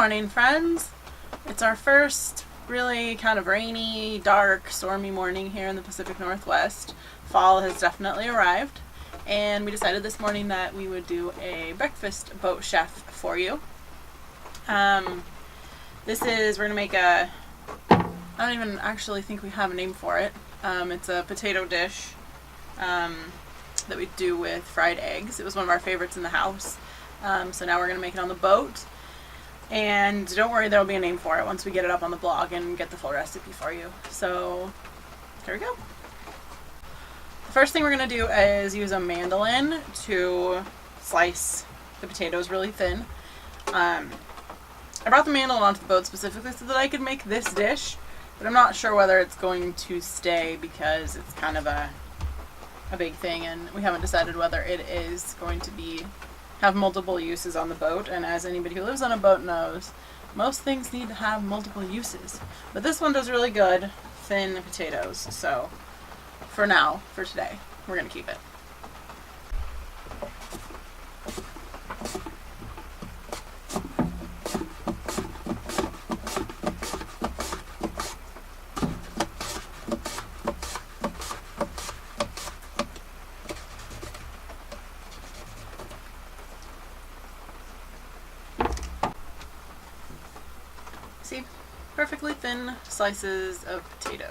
morning, friends. It's our first really kind of rainy, dark, stormy morning here in the Pacific Northwest. Fall has definitely arrived, and we decided this morning that we would do a breakfast boat chef for you. We're going to make I don't even actually think we have a name for it. It's a potato dish that we do with fried eggs. It was one of our favorites in the house. So now we're going to make it on the boat. And don't worry, there'll be a name for it once we get it up on the blog and get the full recipe for you. So here we go. The first thing we're going to do is use a mandolin to slice the potatoes really thin. I brought the mandolin onto the boat specifically so that I could make this dish, but I'm not sure whether it's going to stay because it's kind of a big thing, and we haven't decided whether it is going to have multiple uses on the boat. And as anybody who lives on a boat knows, most things need to have multiple uses. But this one does really good thin potatoes, so for today, we're going to keep it. See, perfectly thin slices of potato.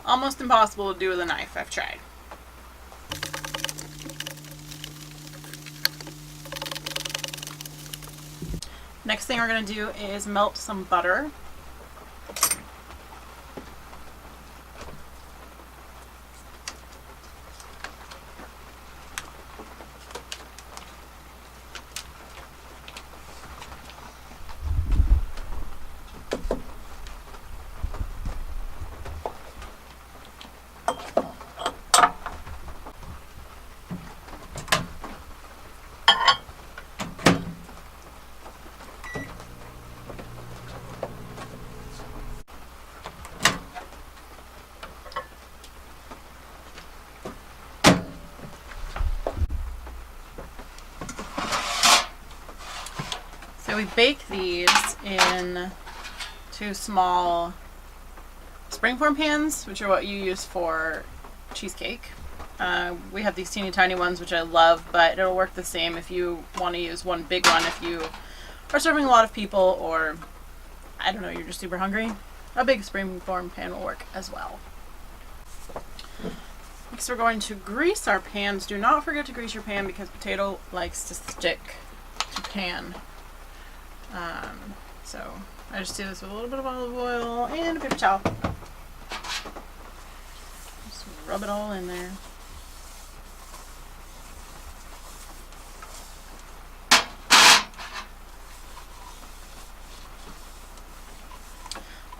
Almost impossible to do with a knife. I've tried. Next thing we're going to do is melt some butter. So we bake these in 2 small springform pans, which are what you use for cheesecake. We have these teeny tiny ones, which I love, but it'll work the same if you want to use one big one if you are serving a lot of people, or I don't know, you're just super hungry. A big springform pan will work as well. Next we're going to grease our pans. Do not forget to grease your pan because potato likes to stick to pan. So I just do this with a little bit of olive oil and a paper towel. Just rub it all in there.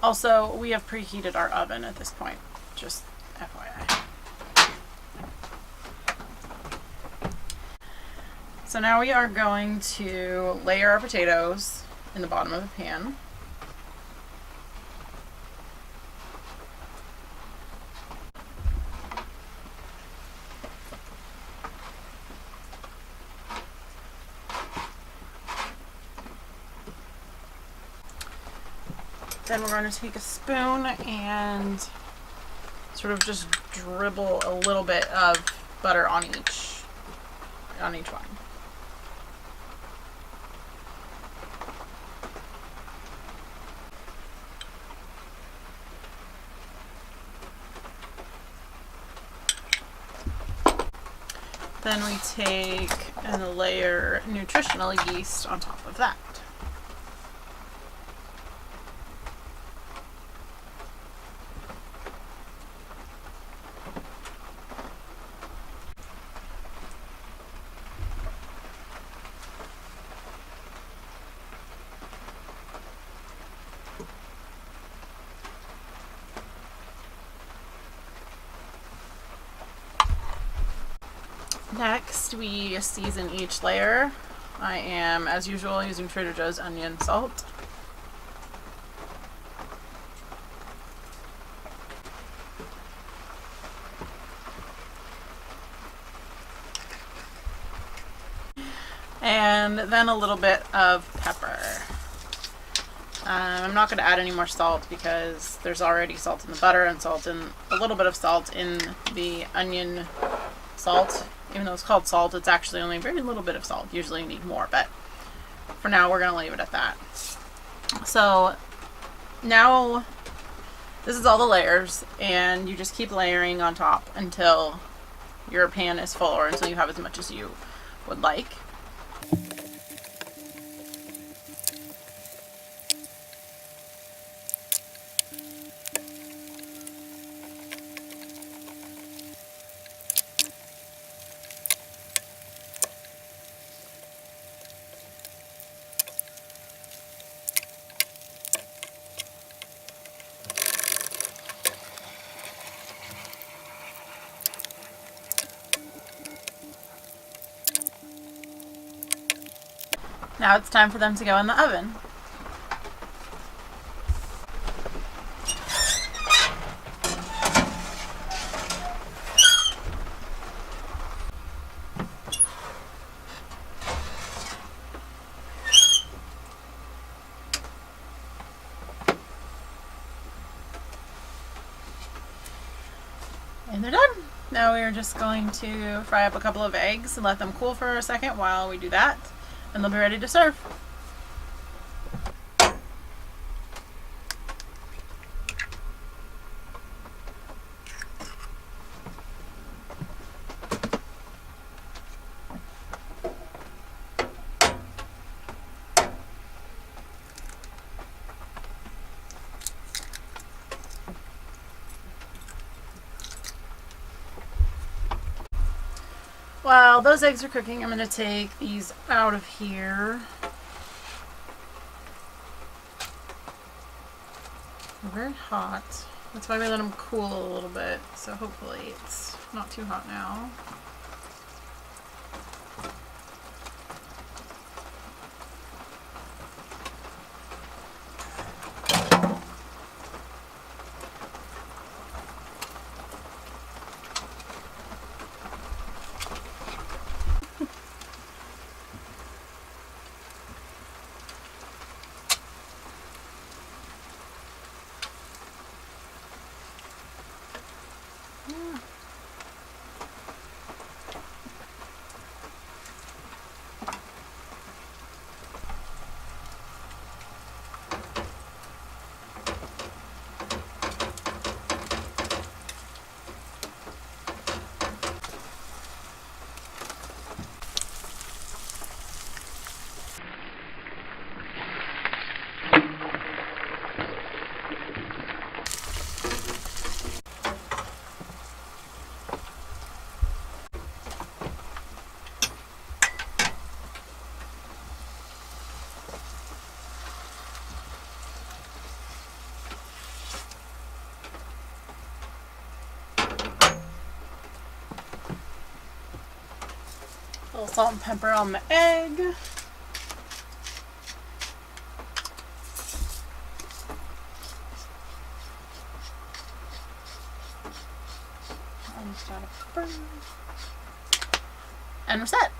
Also, we have preheated our oven at this point, just FYI. So now we are going to layer our potatoes in the bottom of the pan. Then we're going to take a spoon and sort of just dribble a little bit of butter on each one. Then we take and layer nutritional yeast on top of that. Next, we season each layer. I am, as usual, using Trader Joe's onion salt. And then a little bit of pepper. I'm not going to add any more salt because there's already salt in the butter and salt in a little bit of salt in the onion salt. Even though it's called salt, it's actually only a very little bit of salt. Usually you need more, but for now we're going to leave it at that. So now this is all the layers, and you just keep layering on top until your pan is full or until you have as much as you would like. Now it's time for them to go in the oven. And they're done. Now we are just going to fry up a couple of eggs and let them cool for a second while we do that, and they'll be ready to serve. While those eggs are cooking, I'm going to take these out of here. They're very hot. That's why we let them cool a little bit, so hopefully it's not too hot now. A little salt and pepper on the egg. Almost out of pepper. And we're set.